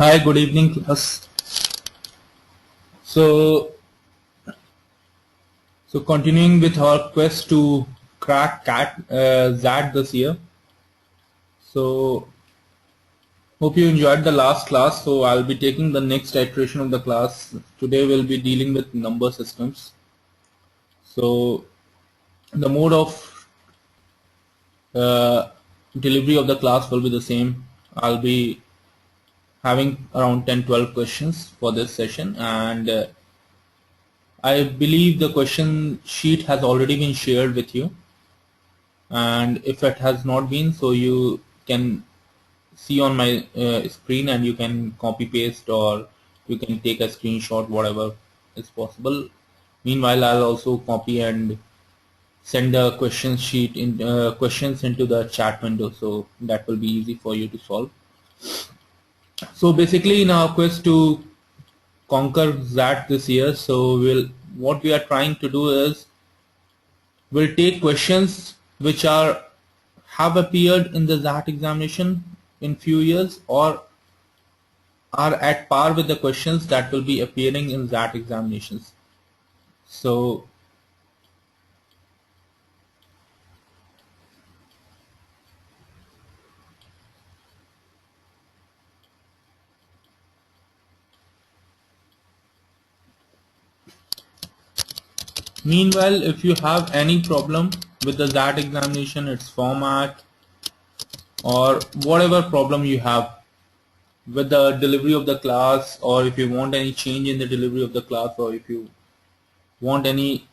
Hi, good evening, class. So, continuing with our quest to crack ZAT this year. So, hope you enjoyed the last class. So, I'll be taking the next iteration of the class. Today, we'll be dealing with number systems. So, the mode of delivery of the class will be the same. I'll be having around 10-12 questions for this session, and I believe the question sheet has already been shared with you, and if it has not been, so you can see on my screen and you can copy paste, or you can take a screenshot, whatever is possible. Meanwhile, I'll also copy and send the question sheet in questions into the chat window, so that will be easy for you to solve. So basically, in our quest to conquer that this year, so what we are trying to do is we'll take questions which have appeared in the ZAT examination in few years, or are at par with the questions that will be appearing in ZAT examinations. So meanwhile, if you have any problem with the ZAT examination, its format, or whatever problem you have with the delivery of the class, or if you want any change in the delivery of the class, or if you want any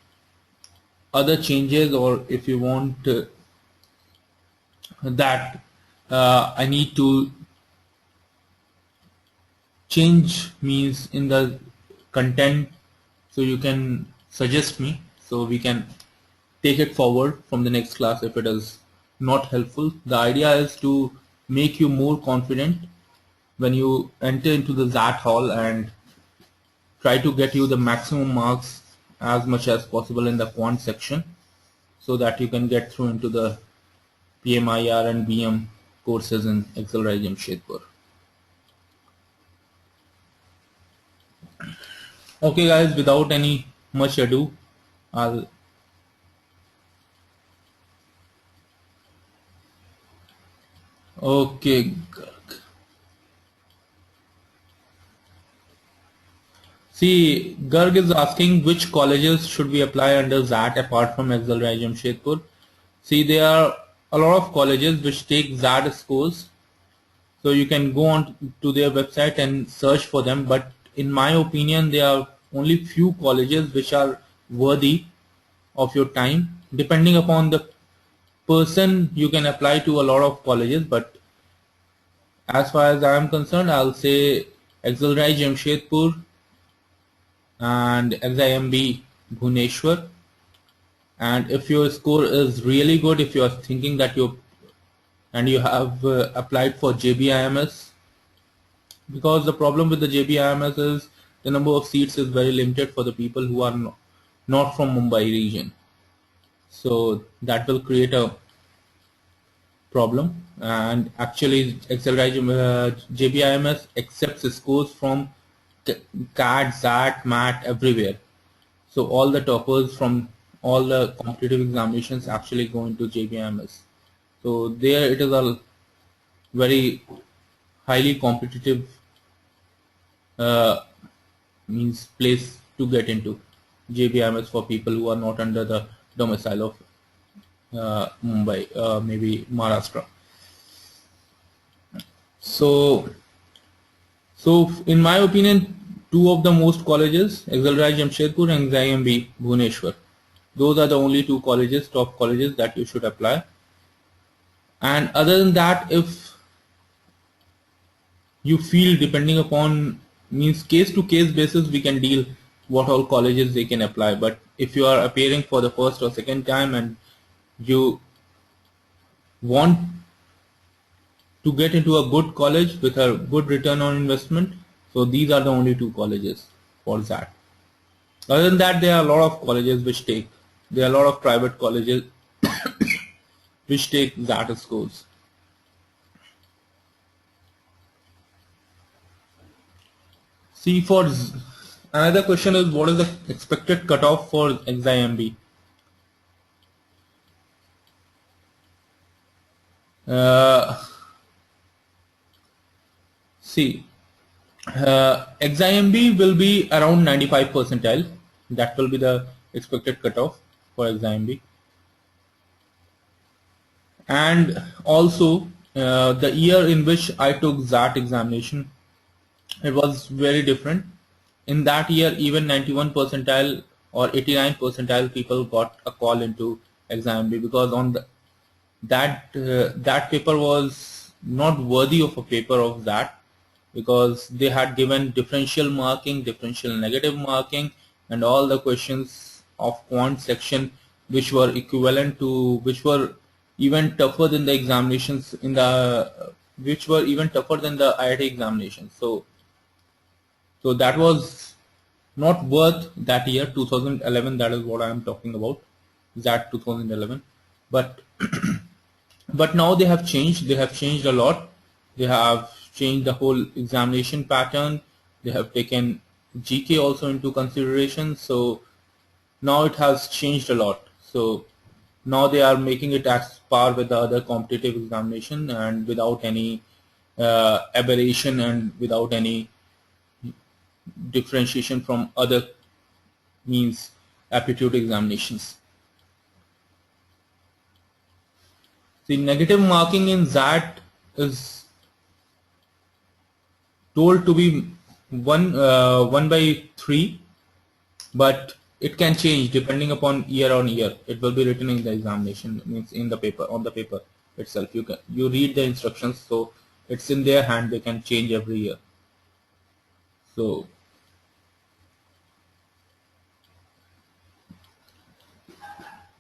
other changes, or if you want that I need to change means in the content, so you can suggest me, so we can take it forward from the next class if it is not helpful. The idea is to make you more confident when you enter into the ZAT hall and try to get you the maximum marks as much as possible in the quant section, so that you can get through into the PMIR and BM courses in Excel, Rajeev, Jamshedpur. Okay guys, without any much ado, I'll okay. See, Garg is asking which colleges should we apply under ZAT apart from Excel, Rajeev, Jamshedpur. See, there are a lot of colleges which take ZAT scores, so you can go on to their website and search for them, but in my opinion there are only few colleges which are worthy of your time. Depending upon the person, you can apply to a lot of colleges, but as far as I am concerned, I'll say Exilrai Jamshedpur and XIMB Bhuneshwar. And if your score is really good, if you are thinking that you have applied for JBIMS, because the problem with the JBIMS is the number of seats is very limited for the people who are not from Mumbai region, so that will create a problem. And actually JBIMS accepts scores from CAT, ZAT, MAT, everywhere. So all the toppers from all the competitive examinations actually go into JBIMS. So there it is a very highly competitive means place to get into JBIMS for people who are not under the domicile of Mumbai, maybe Maharashtra. So in my opinion, two of the most colleges, Exilrai Jamshedpur and XIMB Bhuneshwar, those are the only two colleges, top colleges that you should apply. And other than that, if you feel, depending upon means case to case basis, we can deal what all colleges they can apply. But if you are appearing for the first or second time and you want to get into a good college with a good return on investment, so these are the only two colleges for that. Other than that, there are a lot of colleges which take, there are a lot of private colleges which take ZAT scores. See, another question is, what is the expected cutoff for XIMB? See, XIMB will be around 95 percentile. That will be the expected cutoff for XIMB. And also, the year in which I took that examination, it was very different. In that year, even 91 percentile or 89 percentile people got a call into XIMB, because on that paper was not worthy of a paper of that, because they had given differential marking, differential negative marking, and all the questions of quant section which were equivalent to, which were even tougher than the examinations in the, which were even tougher than the IIT examinations. So that was not worth that year, 2011. That is what I am talking about, that 2011. But but now they have changed. They have changed a lot. They have changed the whole examination pattern. They have taken GK also into consideration. So now it has changed a lot. So now they are making it as par with the other competitive examination, and without any aberration and without any differentiation from other means aptitude examinations. The negative marking in that is told to be 1/3, but it can change depending upon year on year. It will be written in the examination, means in the paper, on the paper itself. You read the instructions, so it's in their hand. They can change every year. So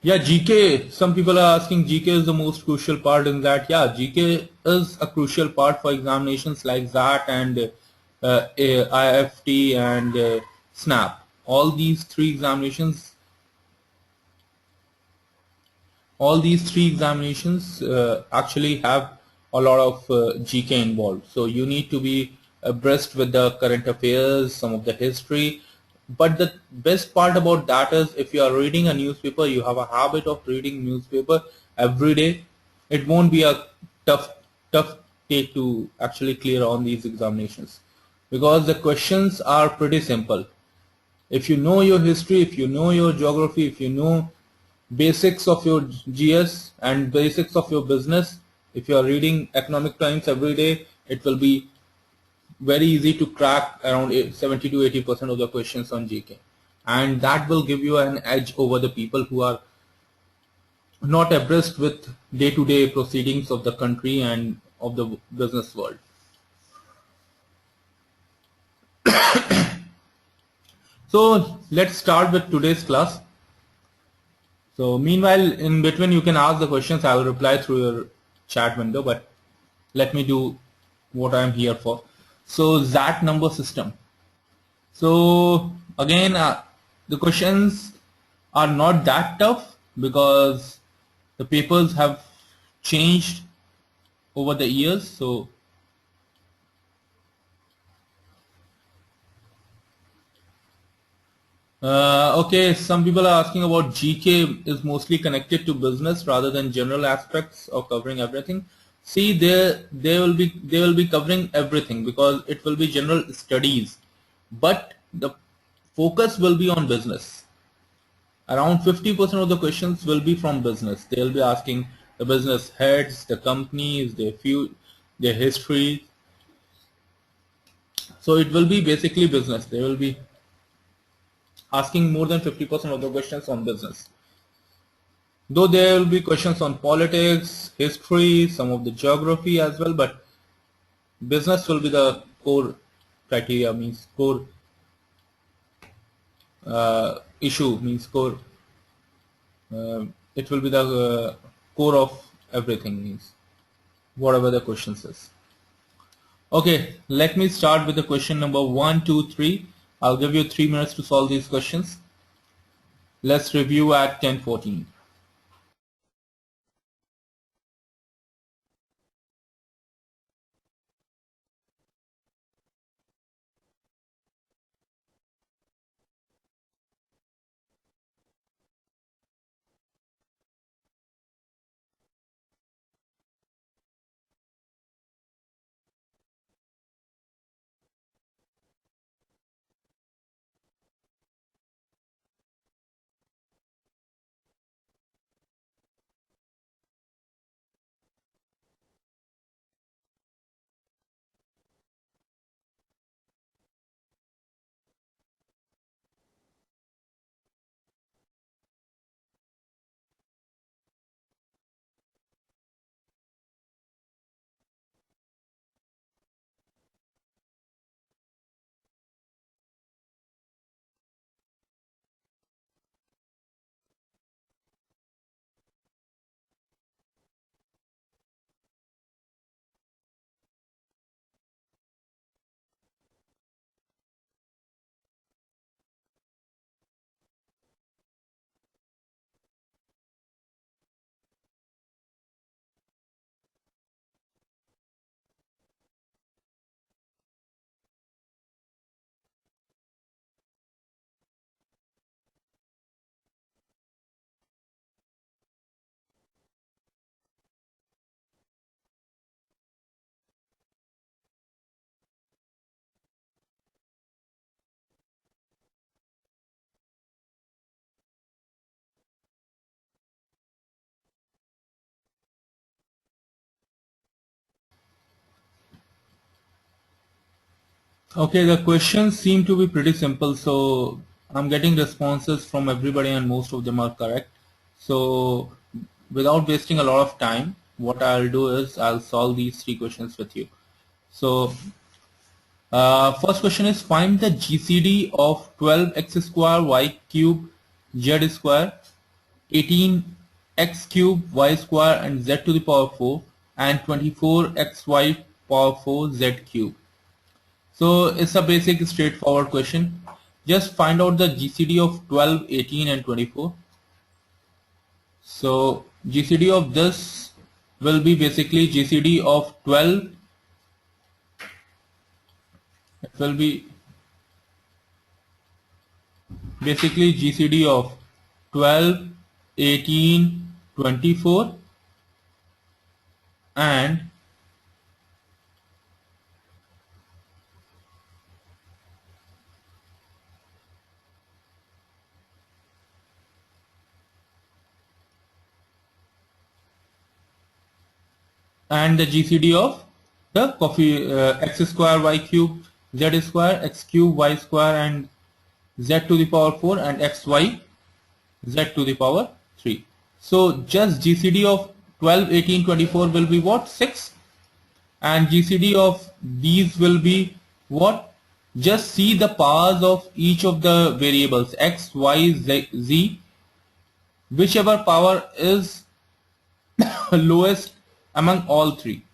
yeah, GK. Some people are asking, GK is the most crucial part in that. Yeah, GK is a crucial part for examinations like that, and IFT and SNAP. All these three examinations actually have a lot of GK involved. So you need to be abreast with the current affairs, some of the history. But the best part about that is, if you are reading a newspaper, you have a habit of reading newspaper every day, it won't be a tough tough take to actually clear on these examinations, because the questions are pretty simple. If you know your history, if you know your geography, if you know basics of your GS and basics of your business, if you are reading Economic Times every day, it will be very easy to crack around 70 to 80% of the questions on GK, and that will give you an edge over the people who are not abreast with day-to-day proceedings of the country and of the business world. So let's start with today's class. So meanwhile, in between, you can ask the questions. I will reply through your chat window, but let me do what I'm here for. So that number system. So again, the questions are not that tough, because the papers have changed over the years. So okay, some people are asking about GK is mostly connected to business rather than general aspects of covering everything. See, they will be covering everything, because it will be general studies, but the focus will be on business. Around 50% of the questions will be from business. They will be asking the business heads, the companies, their history. So it will be basically business. They will be asking more than 50% of the questions on business. Though there will be questions on politics, history, some of the geography as well, but business will be the core criteria, means core issue, means core. It will be the core of everything, means whatever the question says. Okay, let me start with the question number 1, 2, 3. I'll give you 3 minutes to solve these questions. Let's review at 10:14. Okay, the questions seem to be pretty simple, so I'm getting responses from everybody and most of them are correct. So without wasting a lot of time, what I'll do is I'll solve these three questions with you. So first question is, find the GCD of 12x square y cube z square, 18x cube y square and z to the power 4, and 24xy power 4 z cube. So it's a basic straightforward question. Just find out the GCD of 12, 18 and 24. So GCD of this will be basically GCD of 12. It will be basically GCD of 12, 18, 24 and the GCD of the x square y cube z square x cube y square and z to the power 4 and xy z to the power 3. So just GCD of 12, 18, 24 will be what? 6. And GCD of these will be what? Just see the powers of each of the variables x, y, z, whichever power is lowest among all three.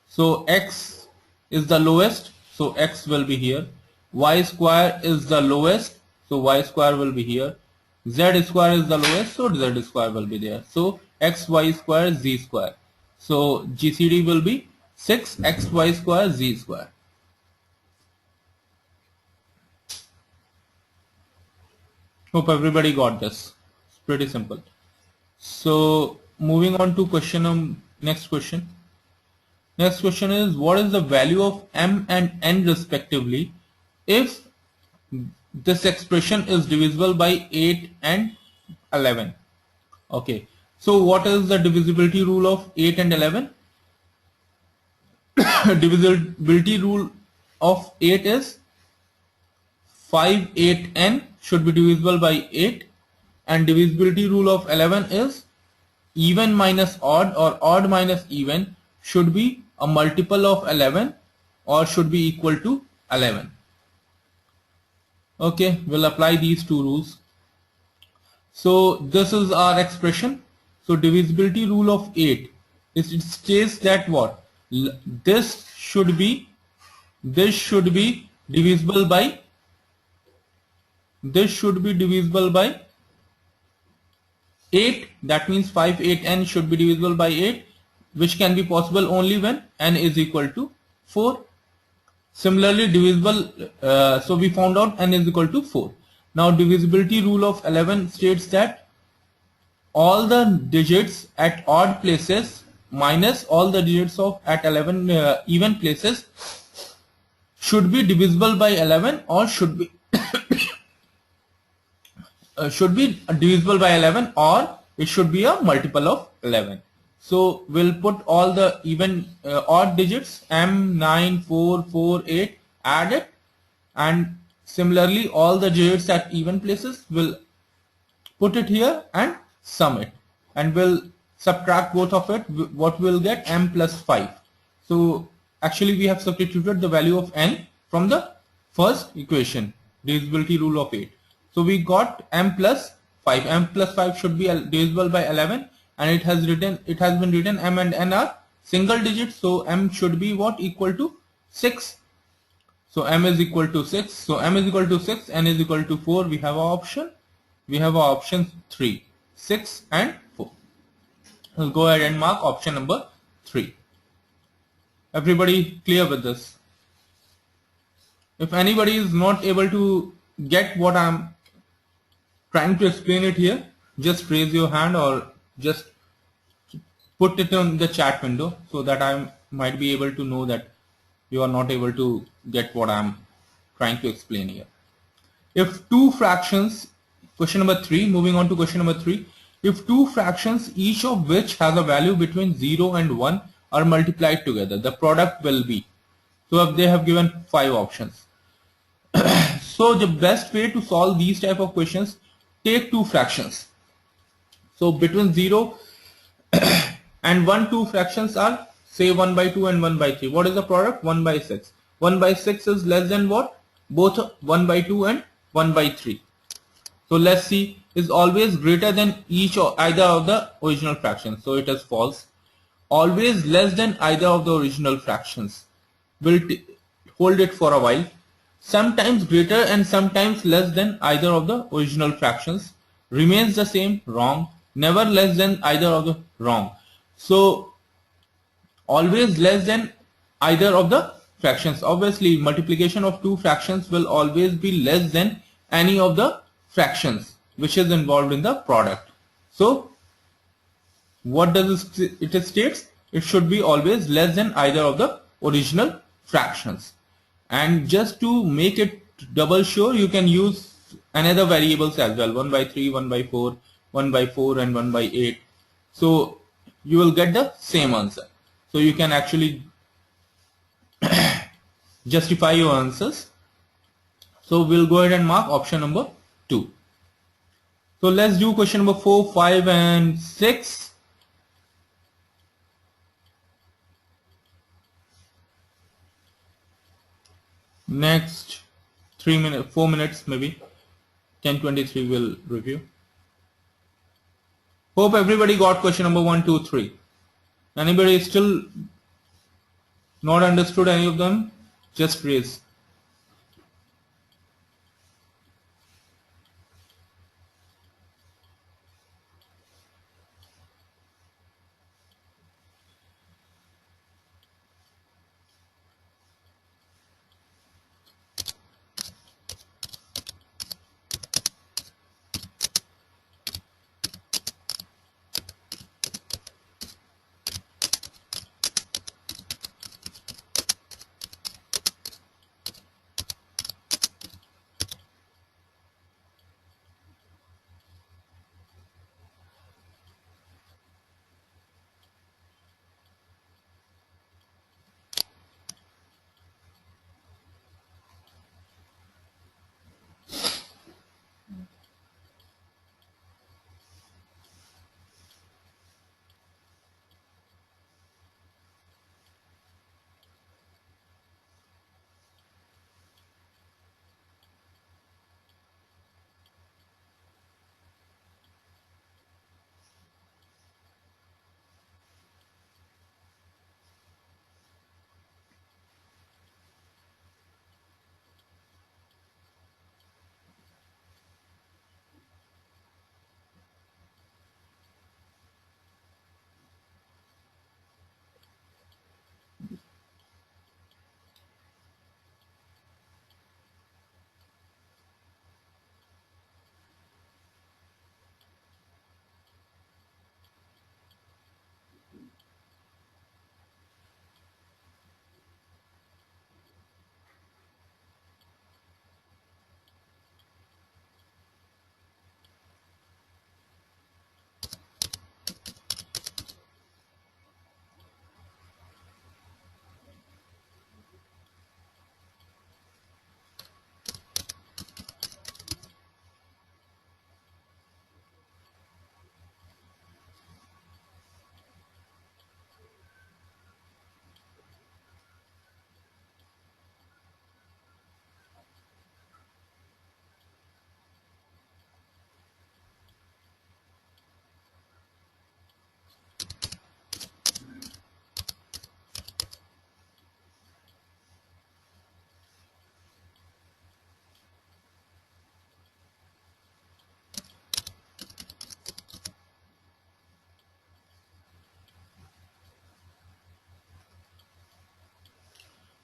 So x is the lowest, so x will be here. Y square is the lowest, so y square will be here. Z square is the lowest, so z square will be there. So x, y square, z square. So GCD will be 6x, y square, z square. Hope everybody got this. It's pretty simple. So moving on to next question. Next question is, what is the value of m and n respectively if this expression is divisible by 8 and 11? Okay, so what is the divisibility rule of 8 and 11? Divisibility rule of 8 is 5, 8, n should be divisible by 8, and divisibility rule of 11 is even minus odd or odd minus even should be a multiple of 11 or should be equal to 11. Okay, we'll apply these two rules. So this is our expression. So divisibility rule of 8 is, it states that what? This should be divisible by 8. That means 5, 8, n should be divisible by 8, which can be possible only when n is equal to 4. Similarly, divisible, so we found out n is equal to 4. Now divisibility rule of 11 states that all the digits at odd places minus all the digits of at 11 even places should be divisible by 11 or should be divisible by 11 or it should be a multiple of 11. So we'll put all the even odd digits m, 9, 4, 4, 8, add it, and similarly all the digits at even places will put it here and sum it, and we'll subtract both of it. What we'll get? M plus 5. So actually we have substituted the value of n from the first equation, divisibility rule of 8. So we got m plus 5. M plus 5 should be divisible by 11, and it has been written m and n are single digits, so m should be what? Equal to 6. So m is equal to 6. So m is equal to 6, n is equal to 4. We have our option. We have our options 3, 6 and 4. We'll go ahead and mark option number 3. Everybody clear with this? If anybody is not able to get what I'm trying to explain it here, just raise your hand or just put it on the chat window so that I might be able to know that you are not able to get what I'm trying to explain here. If two fractions, question number 3, moving on to question number 3, if two fractions each of which has a value between 0 and 1 are multiplied together, the product will be. So they have given 5 options. So the best way to solve these type of questions, take two fractions. So between 0 and 1, two fractions are say 1 by 2 and 1 by 3. What is the product? 1 by 6. 1 by 6 is less than what? Both 1 by 2 and 1 by 3. So let's see, is always greater than each or either of the original fractions. So it is false. Always less than either of the original fractions. We'll hold it for a while. Sometimes greater and sometimes less than either of the original fractions. Remains the same, wrong. Never less than either of the, wrong. So always less than either of the fractions. Obviously multiplication of two fractions will always be less than any of the fractions which is involved in the product. So what does it states? It should be always less than either of the original fractions. And just to make it double sure, you can use another variables as well, 1 by 3, 1 by 4, 1 by 4 and 1 by 8. So you will get the same answer. So you can actually justify your answers. So we'll go ahead and mark option number 2. So let's do question number 4, 5 and 6. Next 3 minutes, 4 minutes maybe, 10:23 will review. Hope everybody got question number 1, 2, 3. Anybody still not understood any of them? Just raise.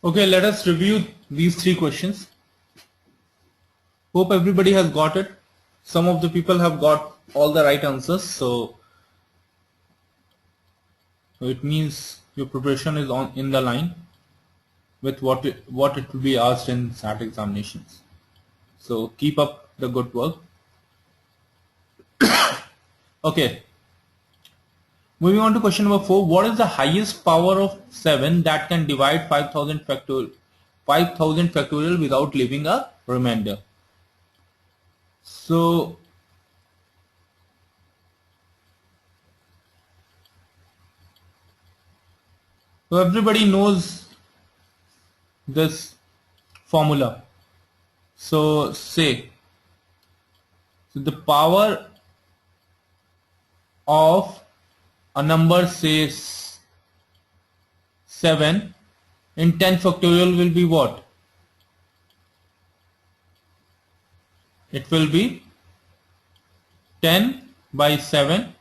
Okay, let us review these 3 questions. Hope everybody has got it. Some of the people have got all the right answers, so it means your preparation is on in the line with what it will be asked in SAT examinations. So keep up the good work. Okay. Moving on to question number 4. What is the highest power of 7 that can divide 5000 factorial 5000 factorial without leaving a remainder. So everybody knows this formula. So say, so the power of a number says 7 in 10 factorial will be what? It will be 10 by 7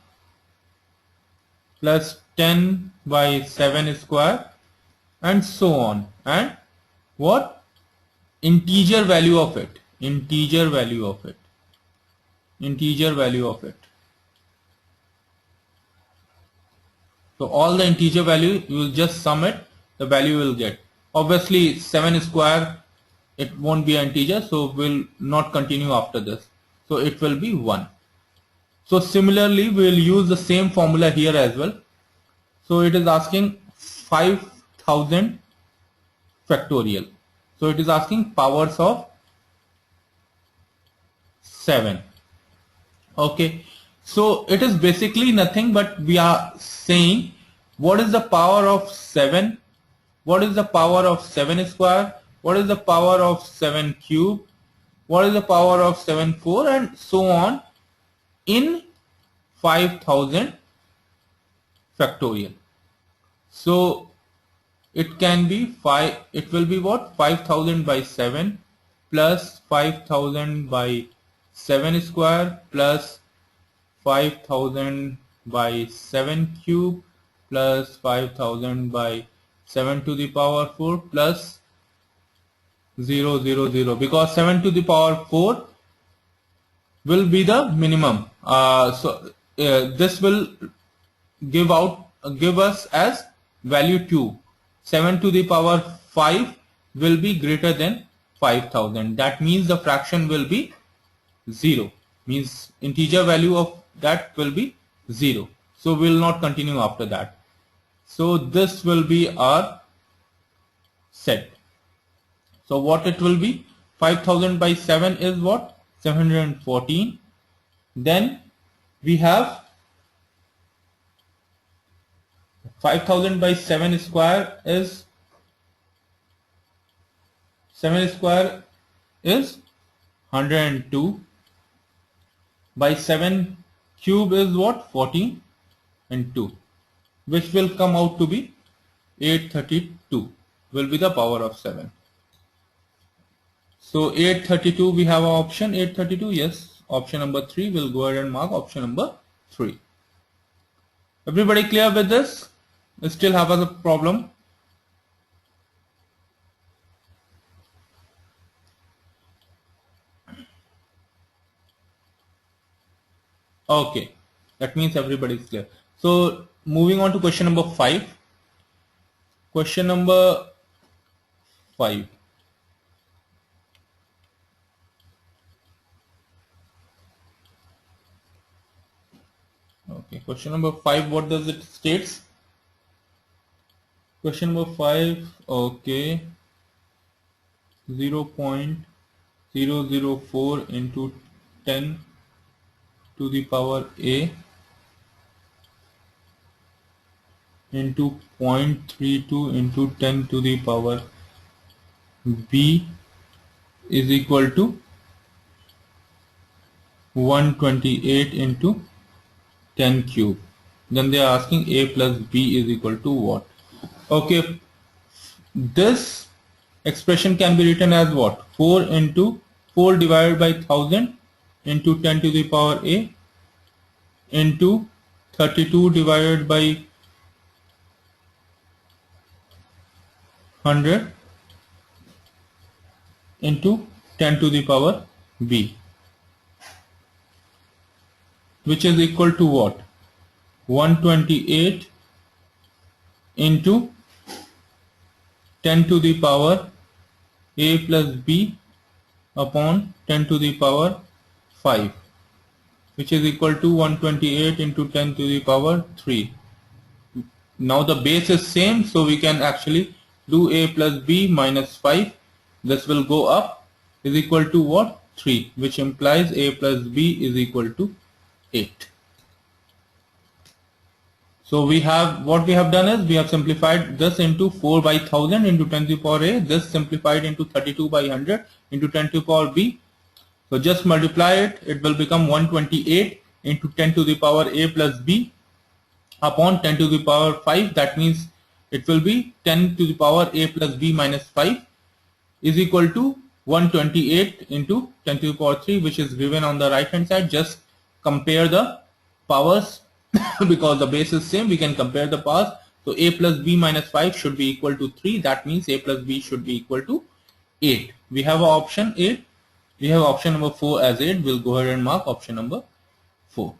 plus 10 by 7 square and so on, and what? Integer value of it, integer value of it, integer value of it. So all the integer value, you will just sum it, the value will get. Obviously 7 square, it won't be an integer, so we'll not continue after this. So it will be 1. So similarly we will use the same formula here as well. So it is asking 5000 factorial. So it is asking powers of 7. Okay. So it is basically nothing but we are saying what is the power of 7, what is the power of 7 square, what is the power of 7 cube, what is the power of 7 4, and so on in 5000 factorial. So it can be 5, it will be what? 5000 by 7 plus 5000 by 7 square plus 5000 by 7 cube plus 5000 by 7 to the power 4 plus 0 0 0, because 7 to the power 4 will be the minimum. This will give us as value 2. 7 to the power 5 will be greater than 5000. That means the fraction will be 0, means integer value of that will be 0. So we will not continue after that. So this will be our set. So what it will be? 5000 by 7 is what? 714. Then we have 5000 by 7 square is 102 by 7 cube is what? 14 and 2, which will come out to be 832 will be the power of 7. So 832 we have an option 832, yes, option number 3. We'll go ahead and mark option number 3. Everybody clear with this? We still have a problem? Okay, that means everybody is clear. So moving on to question number 5. Question number 5. Okay, question number 5, what does it states? Question number 5, okay, 0.004 into 10 to the power A into 0.32 into 10 to the power B is equal to 128 into 10 cube. Then they are asking A plus B is equal to what? Okay, this expression can be written as what? 4 divided by 1000 into 10 to the power A into 32 divided by 100 into 10 to the power B, which is equal to what? 128 into 10 to the power A plus B upon 10 to the power 5, which is equal to 128 into 10 to the power 3. Now the base is same, so we can actually do A plus B minus 5 this will go up, is equal to what? 3, which implies a plus b is equal to 8. So we have, what we have done is we have simplified this into 4 by 1000 into 10 to the power a, this simplified into 32 by 100 into 10 to the power b. So just multiply it, it will become 128 into 10 to the power a plus b upon 10 to the power 5. That means it will be 10 to the power a plus b minus 5 is equal to 128 into 10 to the power 3, which is given on the right hand side. Just compare the powers because the base is same, we can compare the powers. So a plus b minus 5 should be equal to 3. That means a plus b should be equal to 8. We have option 8. We have option number 4 as 8. We'll go ahead and mark option number 4.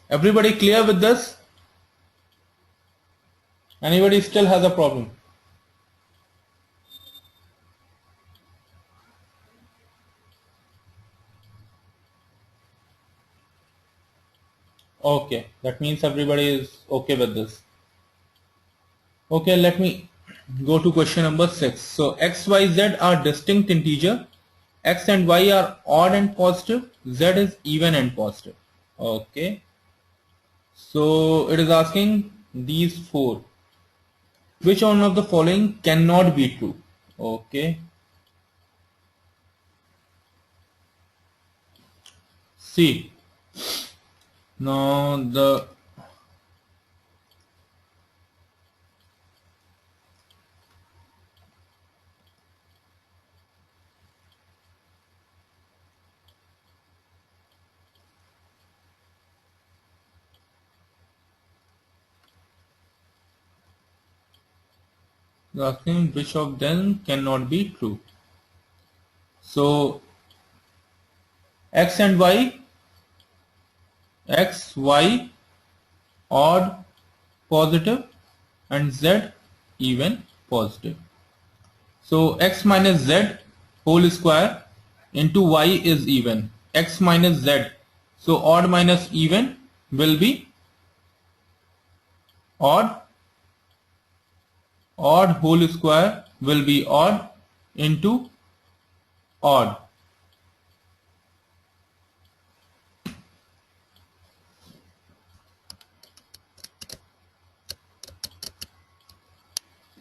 Everybody clear with this? Anybody still has a problem? Okay, that means everybody is okay with this. Okay, let me go to question number 6. So x, y, z are distinct integer. X and y are odd and positive. Z is even and positive. Okay. So it is asking these 4. Which one of the following cannot be true? Okay. See. Now the asking which of them cannot be true. So x and y, x, y odd positive and z even positive. So x minus z whole square into y is even. X minus z. So odd minus even will be odd. Odd whole square will be odd into odd.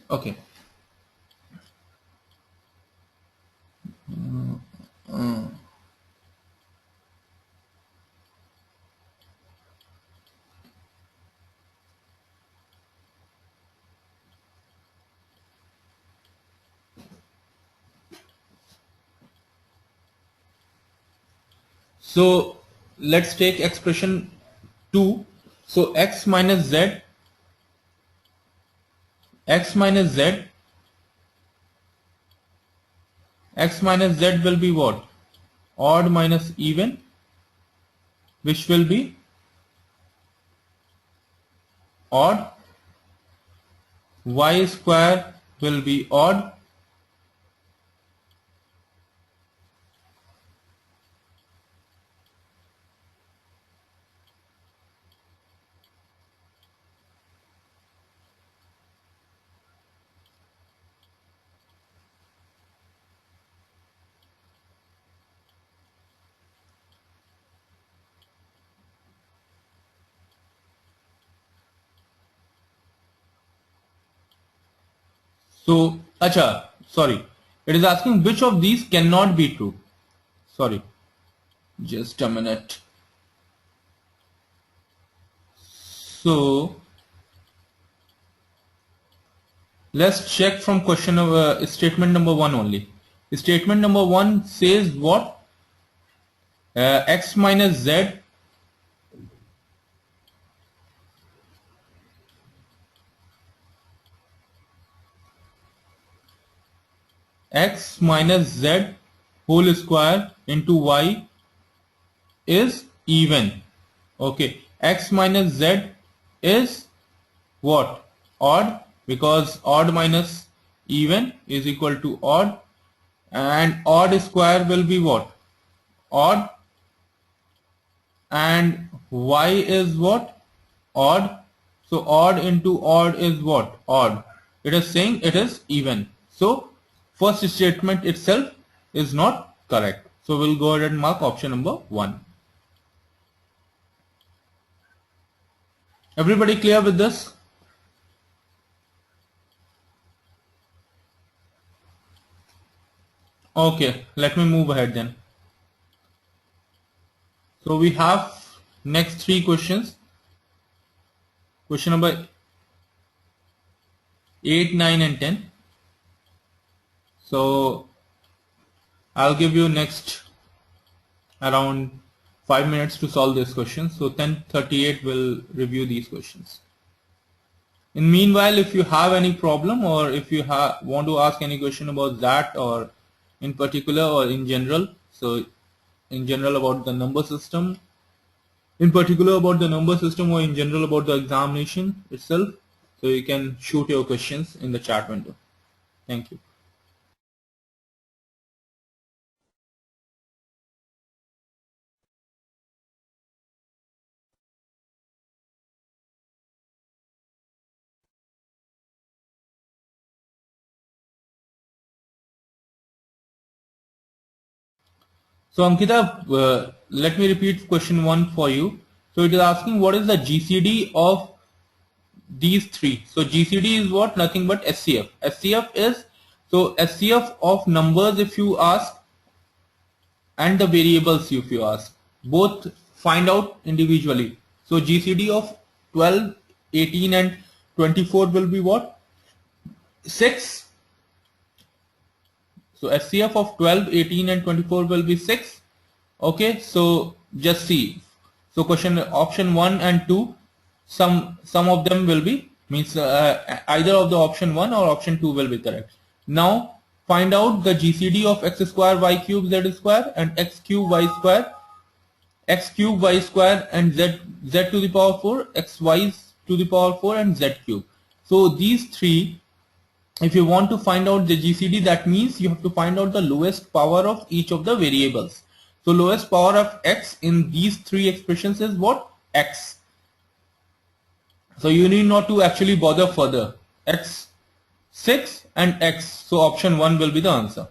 Okay. So let's take expression 2. So x minus z, x minus z, x minus z will be what? Odd minus even, which will be odd. Y square will be odd. So, sorry. It is asking which of these cannot be true. Sorry. Just a minute. So, let's check from statement number 1 only. Statement number 1 says what? X minus z x minus z whole square into y is even. Okay, x minus z is what? Odd, because odd minus even is equal to odd, and odd square will be what? Odd, and y is what? Odd. So odd into odd is what? Odd. It is saying it is even. So first statement itself is not correct. So we'll go ahead and mark option number 1. Everybody clear with this? Okay, let me move ahead then. So we have next 3 questions. Question number 8, 9 and 10. So I'll give you next around 5 minutes to solve this question. So 10:38 will review these questions. In meanwhile, if you have any problem or if you want to ask any question about that or in particular or in general, so in general about the number system, in particular about the number system or in general about the examination itself, so you can shoot your questions in the chat window. Thank you. So Ankita, let me repeat question 1 for you. So it is asking what is the GCD of these 3. So GCD is what? Nothing but SCF. SCF is, so SCF of numbers if you ask and the variables if you ask. Both find out individually. So GCD of 12, 18 and 24 will be what? 6. So SCF of 12, 18 and 24 will be 6. Okay, so just see. So question option 1 and 2, some of them will be, means either of the option 1 or option 2 will be correct. Now find out the GCD of x square y cube z square and x cube y square, x cube y square and z to the power 4, x y to the power 4 and z cube. So these 3, if you want to find out the GCD, that means you have to find out the lowest power of each of the variables. So lowest power of x in these 3 expressions is what? X. So you need not to actually bother further. X, 6 and x. So option 1 will be the answer.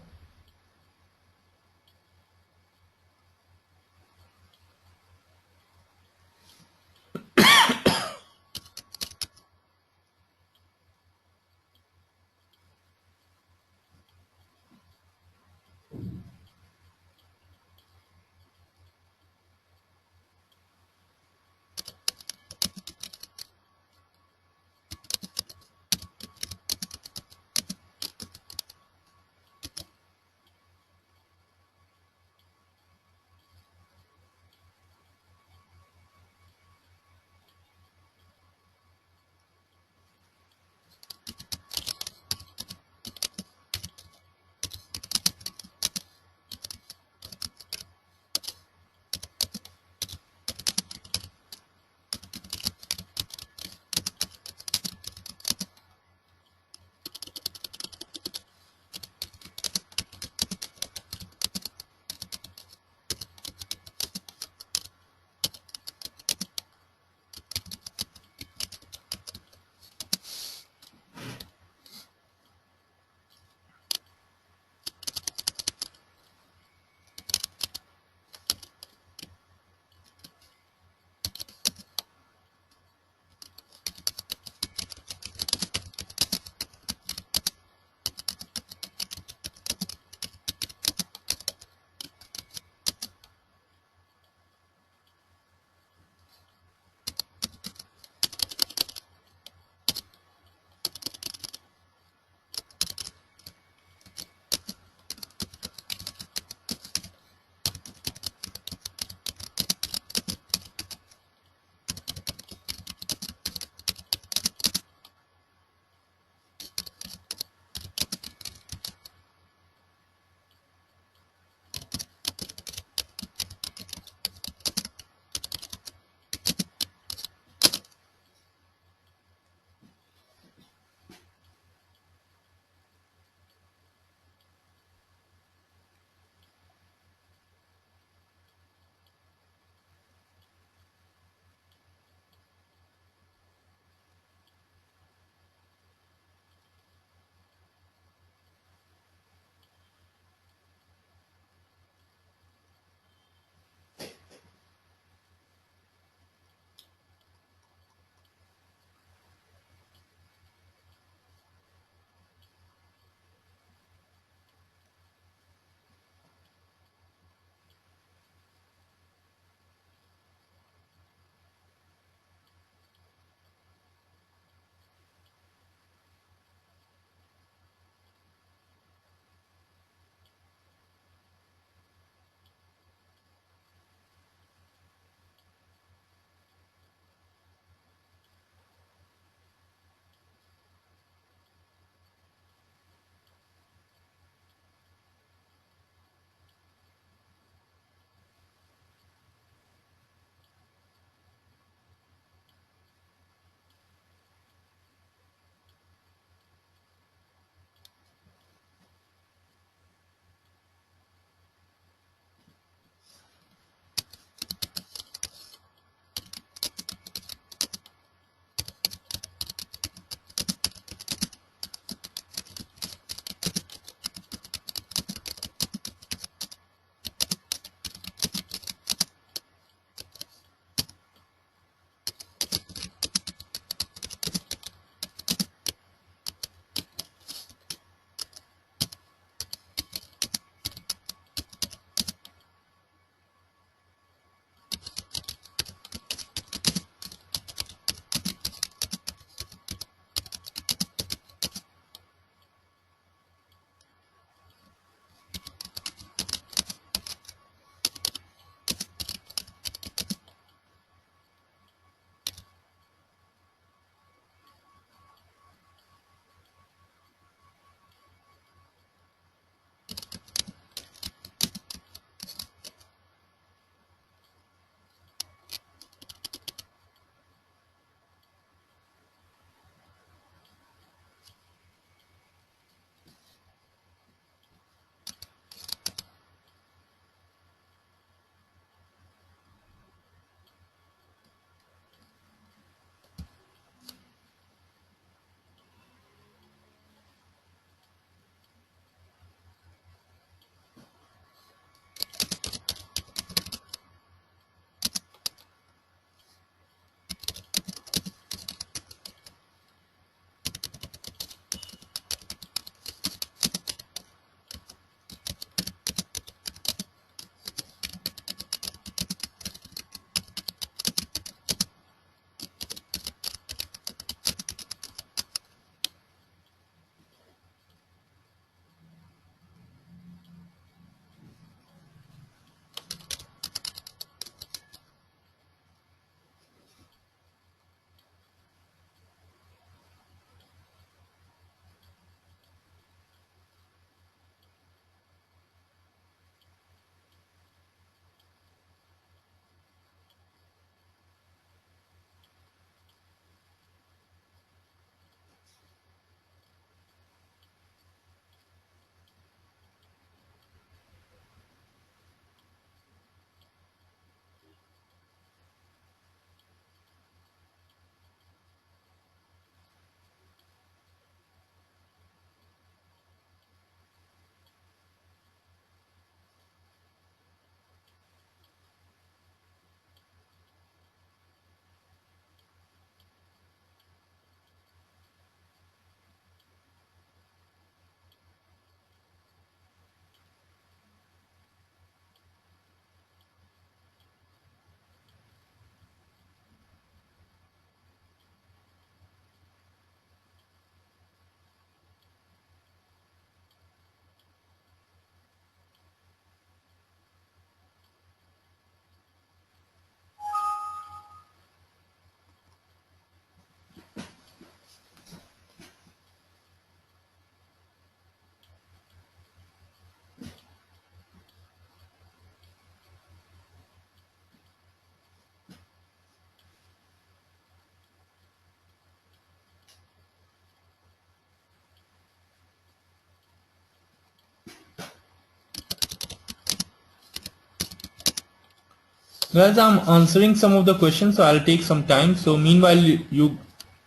Guys, I'm answering some of the questions, so I'll take some time. So meanwhile, you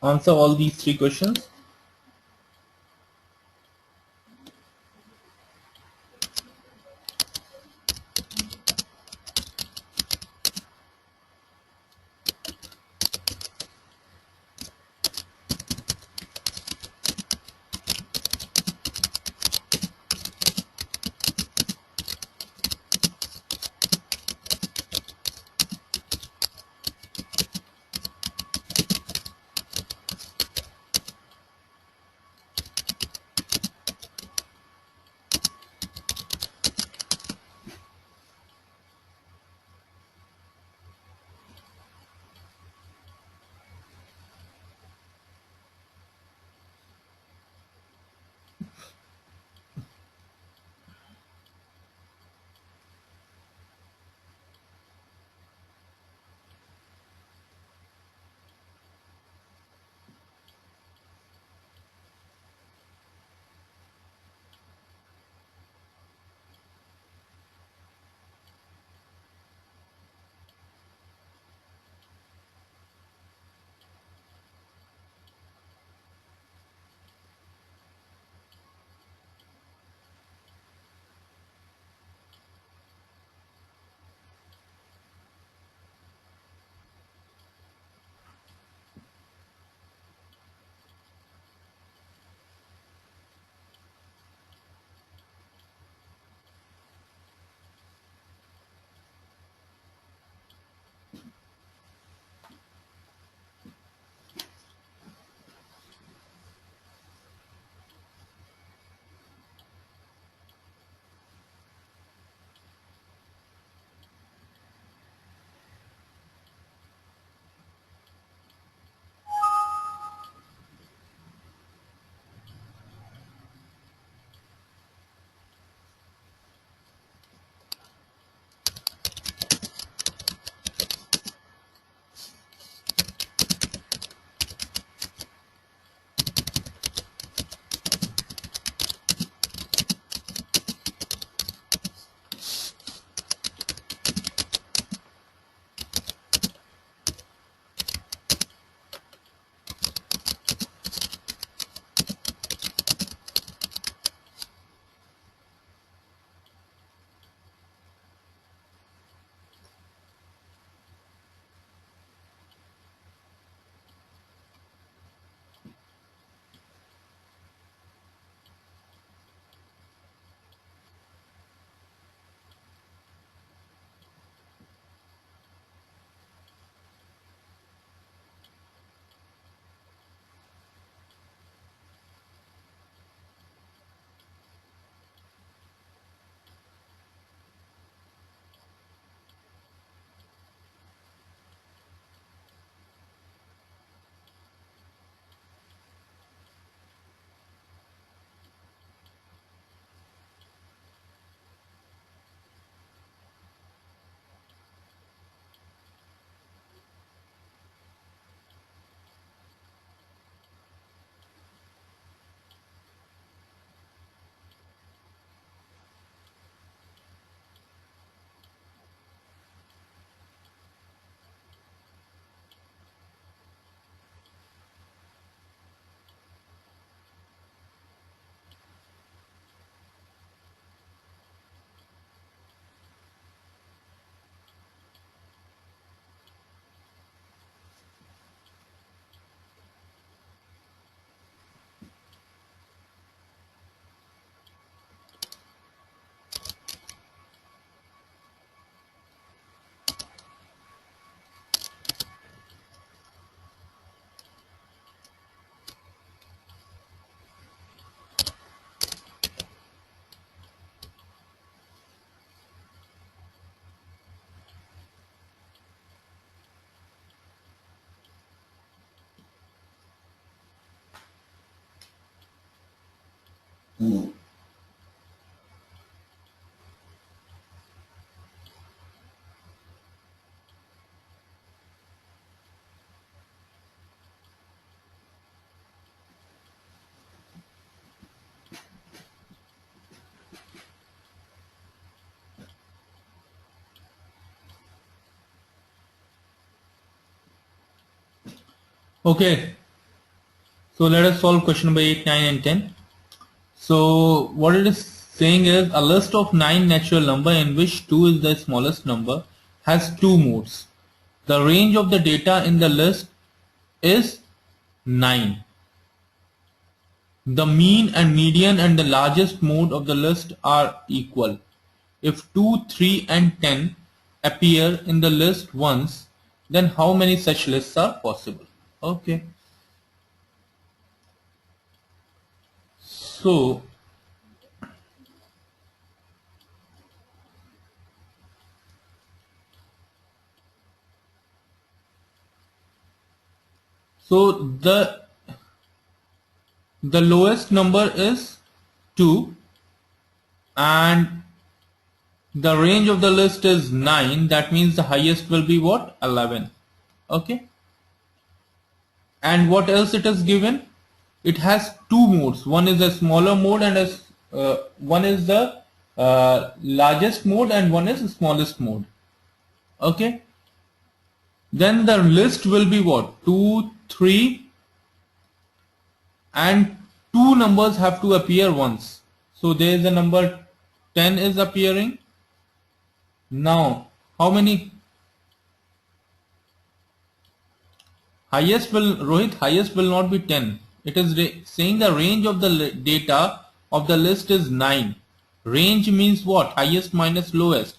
answer all these three questions. Okay, so let us solve question number 8, 9 and 10. So what it is saying is a list of 9 natural number in which 2 is the smallest number has 2 modes. The range of the data in the list is 9. The mean and median and the largest mode of the list are equal. If 2, 3 and 10 appear in the list once, then how many such lists are possible? Okay. So the lowest number is 2 and the range of the list is 9. That means the highest will be what? 11. Okay. And what else it is given? It has two modes. One is a smaller mode and one is the largest mode and one is the smallest mode. Okay. Then the list will be what? 2, 3 and two numbers have to appear once. So there is a number 10 is appearing. Now how many? Highest will, Rohit, highest will not be 10. It is saying the range of the data of the list is 9. Range means what? Highest minus lowest.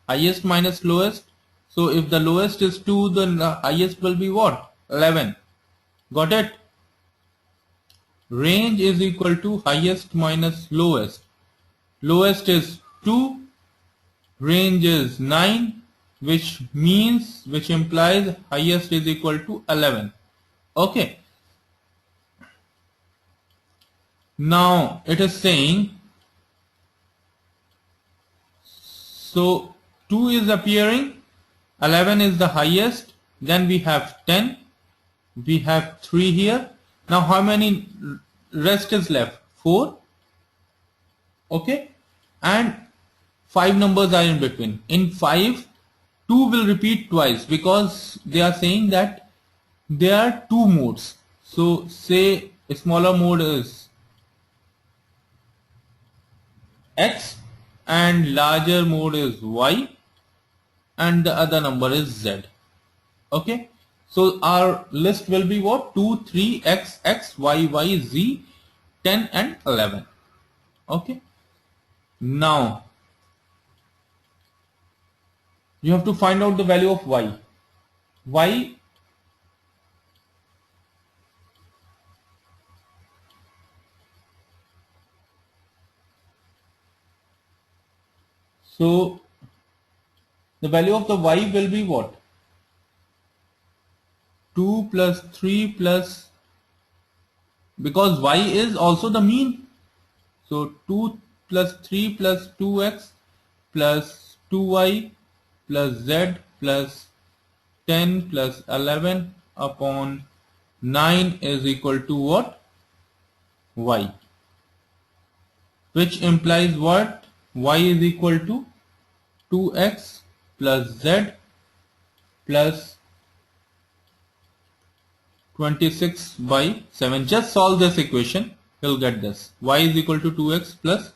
Highest minus lowest. So if the lowest is 2, then the highest will be what? 11. Got it? Range is equal to highest minus lowest. Lowest is 2. Range is 9. Which implies highest is equal to 11. Okay. Now it is saying, so 2 is appearing, 11 is the highest, then we have 10, we have 3 here. Now how many rest is left? 4. Okay. And 5 numbers are in between. In 5, 2 will repeat twice because they are saying that there are two modes. So say a smaller mode is X and larger mode is Y and the other number is Z. Okay. So our list will be what? 2, 3, X, X, Y, Y, Z, 10 and 11. Okay. Now you have to find out the value of Y. Y, so the value of the Y will be what? 2 plus 3 plus, because Y is also the mean. So 2 plus 3 plus 2x plus 2y plus z plus 10 plus 11 upon 9 is equal to what? Y. Which implies what? Y is equal to 2x plus z plus 26 by 7. Just solve this equation. You'll get this. Y is equal to 2x plus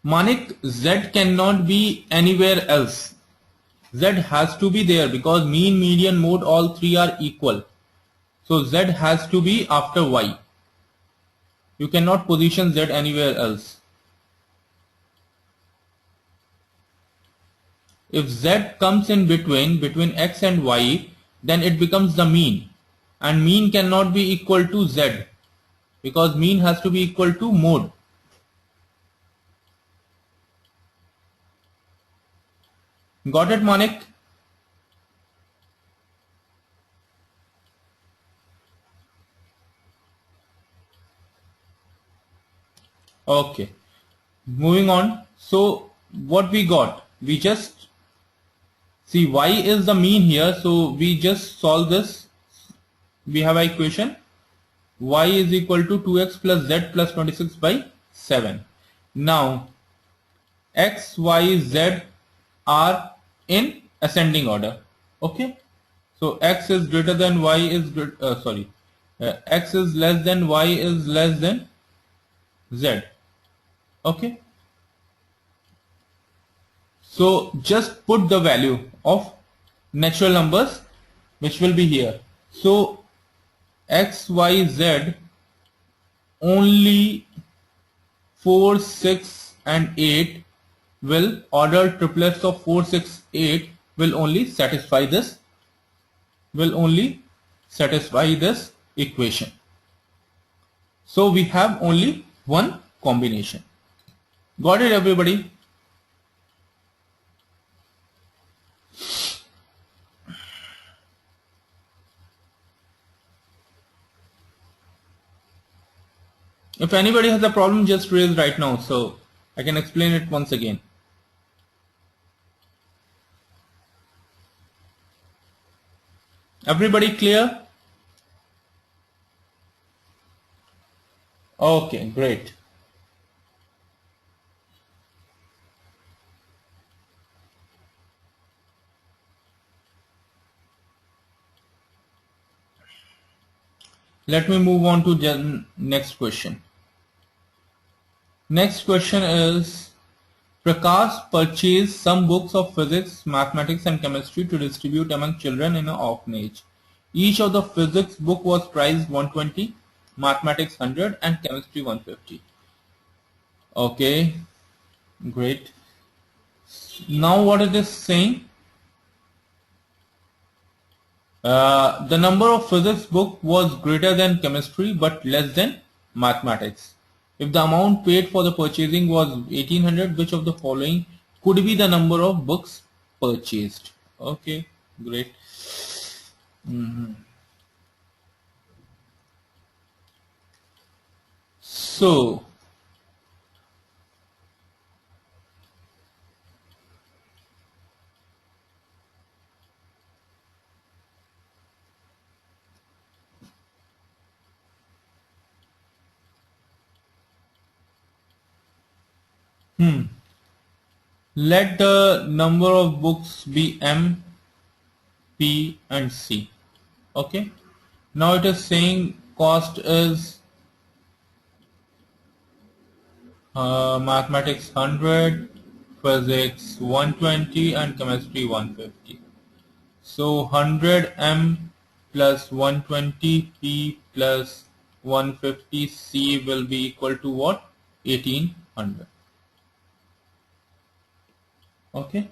Manik, Z cannot be anywhere else. Z has to be there because mean, median, mode, all three are equal. So Z has to be after Y. You cannot position Z anywhere else. If Z comes in between X and Y, then it becomes the mean. And mean cannot be equal to Z because mean has to be equal to mode. Got it, Manik? Okay. Moving on. So what we got? We just see Y is the mean here. So we just solve this. We have an equation. Y is equal to 2x plus Z plus 26 by 7. Now X, Y, Z are in ascending order. Okay, so x is greater than y is x is less than y is less than z. Okay, so just put the value of natural numbers which will be here. So x, y, z, only 4, 6 and 8 will, order triplets of 4, 6, 8 will only satisfy this equation. So we have only one combination. Got it, everybody? If anybody has a problem, just raise right now so I can explain it once again. Everybody clear? Okay, great. Let me move on to the next question. Next question is, Prakash purchased some books of physics, mathematics and chemistry to distribute among children in an orphanage. Each of the physics book was priced 120, mathematics 100 and chemistry 150. Okay, great. Now what it is saying? The number of physics book was greater than chemistry but less than mathematics. If the amount paid for the purchasing was 1800, which of the following could be the number of books purchased? Okay, great. So let the number of books be M, P and C. Okay, now it is saying cost is mathematics 100, physics 120 and chemistry 150. So 100 M plus 120 P plus 150 C will be equal to what? 1800. Okay.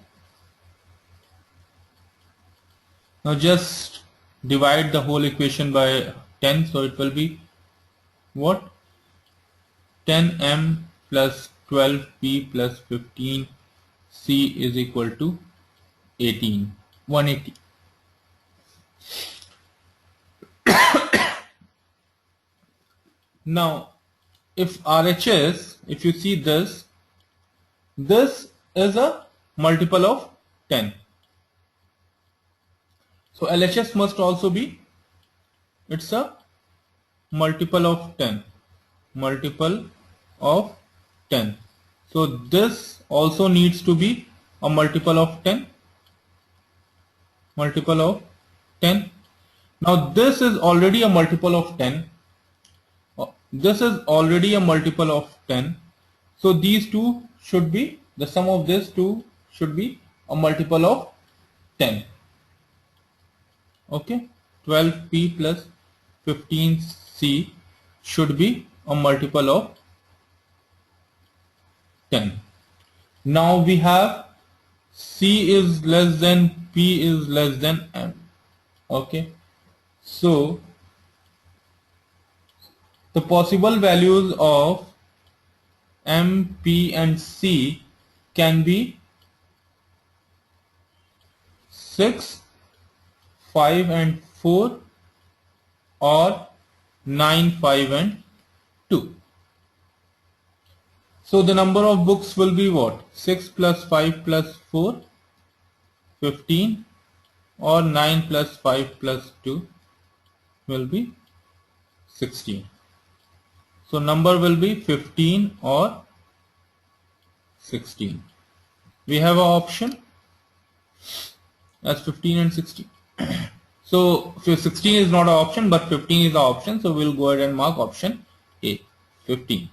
Now just divide the whole equation by 10. So it will be what? 10M plus 12P plus 15C is equal to 180. Now if RHS, if you see this is a multiple of 10. So LHS must also be, it's a multiple of 10. Multiple of 10. So this also needs to be a multiple of 10. Multiple of 10. Now this is already a multiple of 10. This is already a multiple of 10. So these two should be, the sum of these two should be a multiple of 10. Okay, 12P plus 15C should be a multiple of 10. Now we have C is less than P is less than M. Okay, so the possible values of M, P and C can be 6, 5 and 4 or 9, 5 and 2. So the number of books will be what? 6 plus 5 plus 4, 15 or 9 plus 5 plus 2 will be 16. So number will be 15 or 16. We have an option That's 15 and 16. So 16 is not an option, but 15 is the option. So we'll go ahead and mark option A, 15.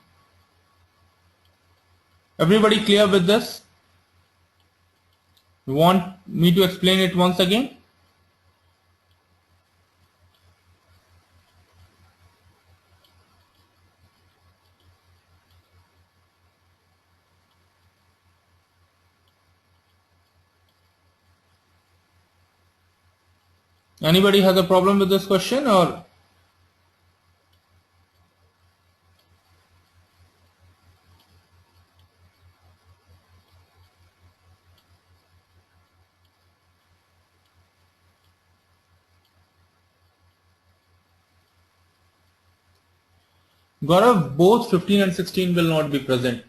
Everybody clear with this? You want me to explain it once again? Anybody has a problem with this question, or Gaurav, both 15 and 16 will not be present.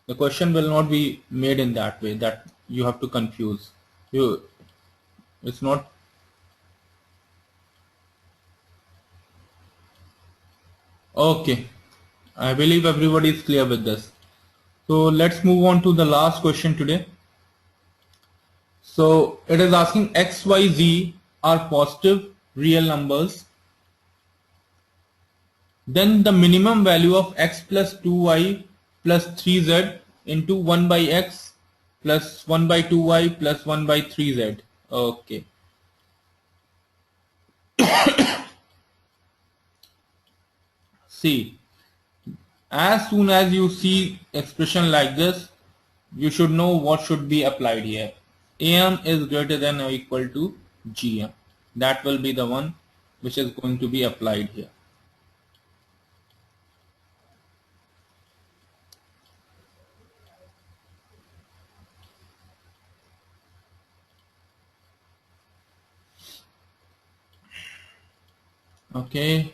The question will not be made in that way that you have to confuse. It's not. Okay. I believe everybody is clear with this. So let's move on to the last question today. So it is asking x, y, z are positive real numbers. Then the minimum value of x plus 2y plus 3z into 1 by x plus 1 by 2y plus 1 by 3z. Okay. See, as soon as you see expression like this, you should know what should be applied here. AM is greater than or equal to GM. That will be the one which is going to be applied here. Okay.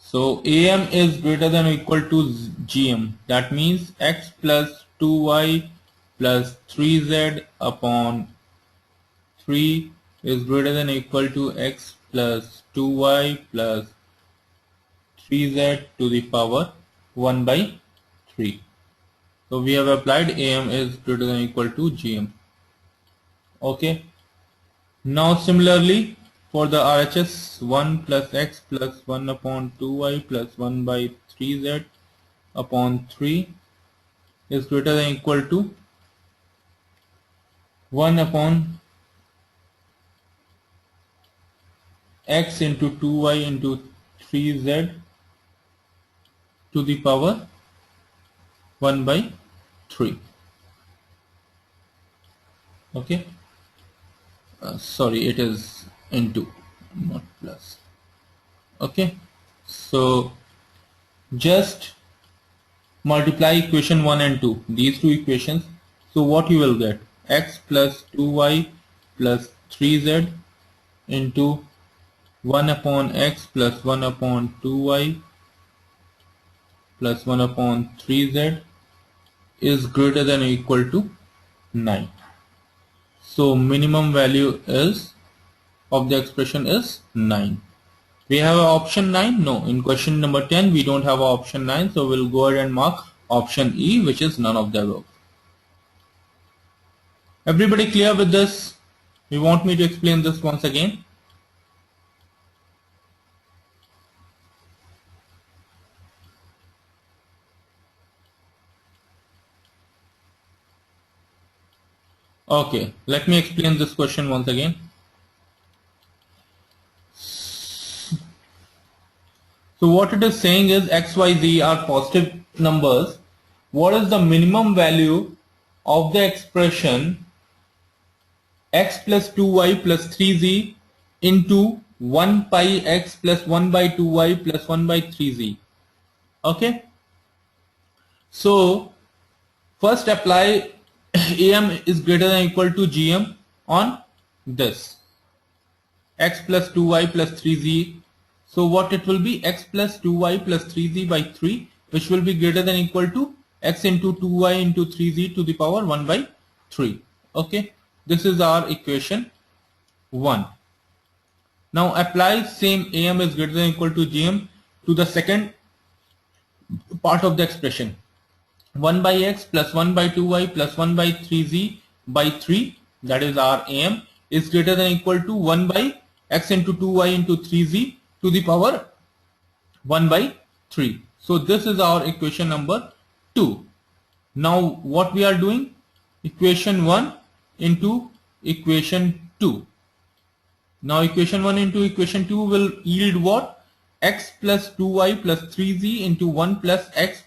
So AM is greater than or equal to GM. That means x plus 2y plus 3z upon 3 is greater than or equal to x plus 2y plus 3z to the power 1 by 3. So we have applied AM is greater than or equal to GM. Okay. Now similarly for the RHS, 1 plus x plus 1 upon 2y plus 1 by 3z upon 3 is greater than or equal to 1 upon x into 2y into 3z to the power 1 by 3. Okay. Sorry, it is into, not plus. Okay. So just multiply equation 1 and 2, these two equations. So what you will get, x plus 2y plus 3z into 1 upon x plus 1 upon 2y plus 1 upon 3z is greater than or equal to 9. So minimum value is of the expression is 9. We have option 9? No, in question number 10 we don't have option 9, so we'll go ahead and mark option E, which is none of the above. Everybody clear with this? You want me to explain this once again? Okay, let me explain this question once again. So what it is saying is x, y, z are positive numbers. What is the minimum value of the expression x plus 2y plus 3z into 1 pi x plus 1 by 2y plus 1 by 3z? Okay. So first apply AM is greater than or equal to GM on this x plus 2y plus 3z. So what it will be, x plus 2y plus 3z by 3, which will be greater than or equal to x into 2y into 3z to the power 1 by 3. Okay, this is our equation 1. Now apply same AM is greater than or equal to GM to the second part of the expression. 1 by x plus 1 by 2y plus 1 by 3z by 3, that is our AM, is greater than or equal to 1 by x into 2y into 3z to the power 1 by 3. So this is our equation number 2. Now what we are doing? Equation 1 into equation 2. Now equation 1 into equation 2 will yield what? X plus 2y plus 3z into 1 plus x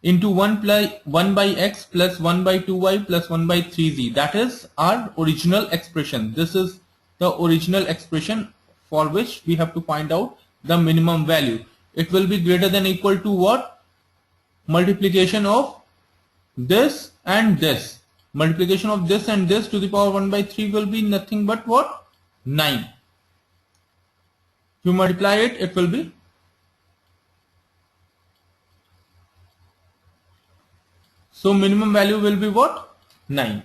into 1 by x plus 1 by 2y plus 1 by 3z. That is our original expression. This is the original expression for which we have to find out the minimum value. It will be greater than or equal to what? Multiplication of this and this. Multiplication of this and this to the power 1 by 3 will be nothing but what? 9. If you multiply it, it will be so minimum value will be what? 9.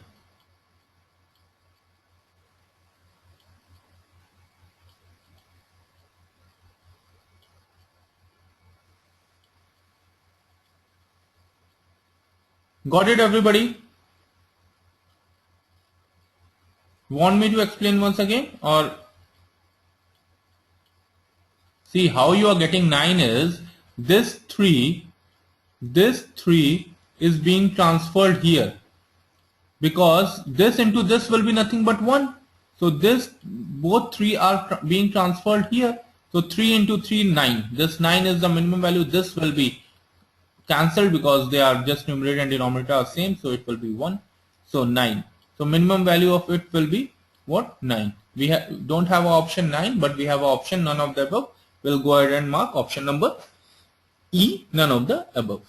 Got it, everybody? Want me to explain once again, or see how you are getting 9 is this 3 is being transferred here, because this into this will be nothing but 1. So this both 3 are being transferred here. So 3 into 3, 9. This 9 is the minimum value. This will be cancelled because they are just numerator and denominator are same, so it will be 1. So 9. So minimum value of it will be what? 9. We don't have an option 9, but we have an option none of the above. We'll go ahead and mark option number E, none of the above.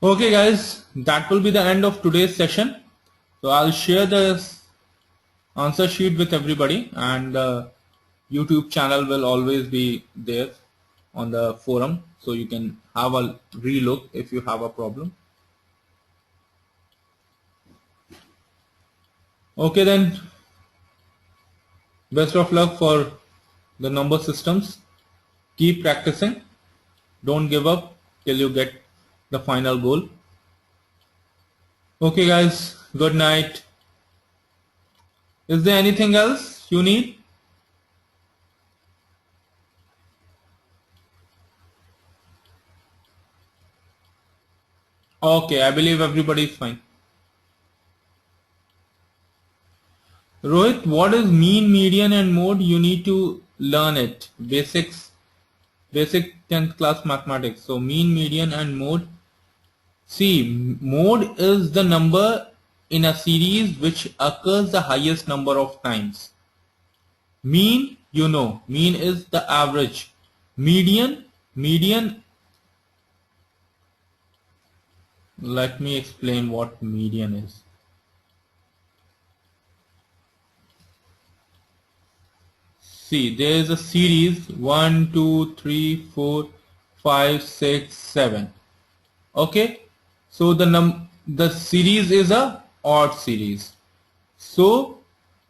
Okay guys, that will be the end of today's session. So I'll share this answer sheet with everybody, and the YouTube channel will always be there on the forum, so you can have a relook if you have a problem. Okay then, best of luck for the number systems. Keep practicing. Don't give up till you get the final goal. Okay guys, good night. Is there anything else you need? Okay, I believe everybody is fine. Rohit, what is mean, median and mode? You need to learn it. Basic 10th class mathematics. So mean, median and mode. See, mode is the number in a series which occurs the highest number of times. Mean, you know, mean is the average. Median, let me explain what median is. See, there is a series 1, 2, 3, 4, 5, 6, 7. Okay, so the series is a odd series. So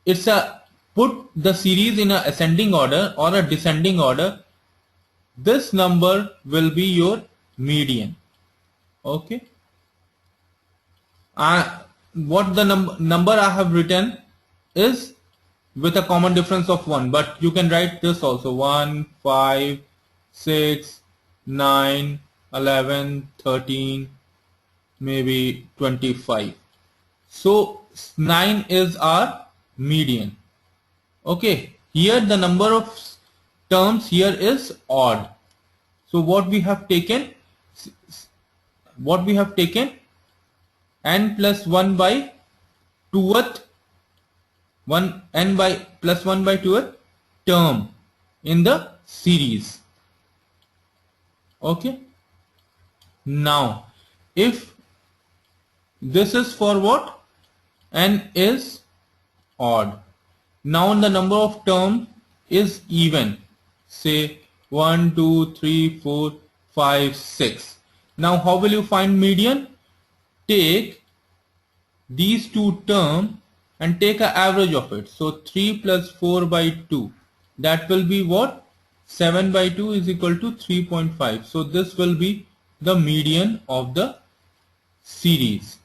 it's a put the series in a ascending order or a descending order. This number will be your median. Okay. What the number I have written is with a common difference of 1, but you can write this also: 1, 5, 6, 9, 11, 13, maybe 25. So 9 is our median. Okay, here the number of terms here is odd. So what we have taken n plus 1 by 2th n by plus 1 by 2th term in the series. Okay, now if this is for what? N is odd. Now the number of term is even, say 1, 2, 3, 4, 5, 6. Now how will you find median? Take these two terms and take an average of it. So 3 plus 4 by 2, that will be what? 7 by 2 is equal to 3.5. So this will be the median of the series.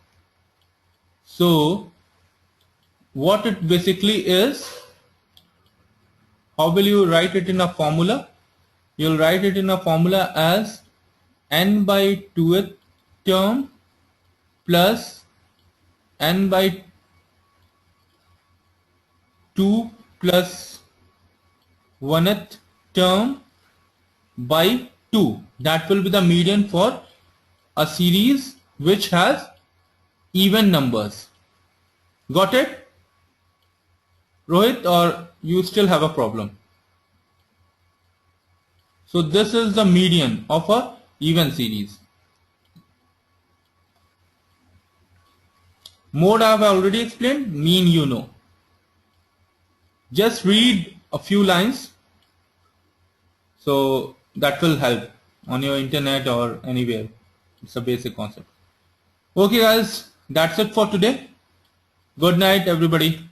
So what it basically is, how will you write it in a formula? You'll write it in a formula as n by 2th term plus n by 2 plus 1th term by 2. That will be the median for a series which has even numbers. Got it, Rohit, or you still have a problem? So this is the median of a even series. Mode I have already explained, mean you know. Just read a few lines, so that will help on your internet or anywhere. It's a basic concept. Okay guys, that's it for today. Good night everybody.